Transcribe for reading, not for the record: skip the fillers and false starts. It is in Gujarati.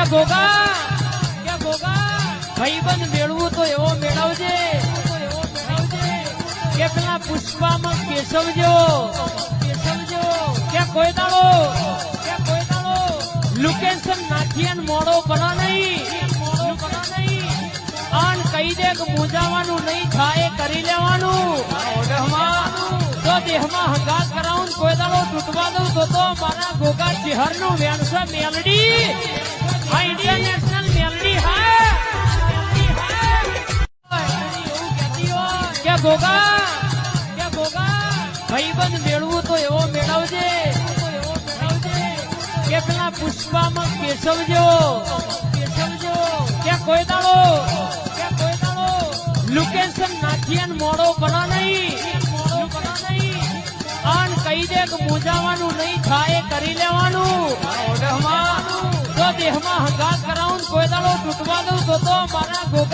ગોગા ભાઈબંધ મેળવું તો એવો મેળવજે કે પેલા પુષ્પામાં કેશવજો કે કોઈ દાડો લોકેશન નાખીએ મોડો બના નહીં આન કહી દે કે મૂંઝાવાનું નહીં થાય કરી લેવાનું જો દેહમાં હંગાત કરાવું કોઈ દાડો તૂટવા દઉં તો મારા ગોગા ચહેરનું વેણસા મેલડી આ ઇન્ટરનેશનલ મેલડી હા કે ગોગા ભાઈબંધ મેળવું તો એવો મેળવજે કે પેલા પુષ્પામાં કેશવજો કે કોઈ દાડો લોકેશન નાખીએ મોડો બના નહીં આન કહી દે કે મૂંઝાવાનું નહીં થાય કરી લેવાનું જો દેહમાં હંગાત કરાવું કોઈ દાડો તૂટવા દઉં તો મારા ગોગા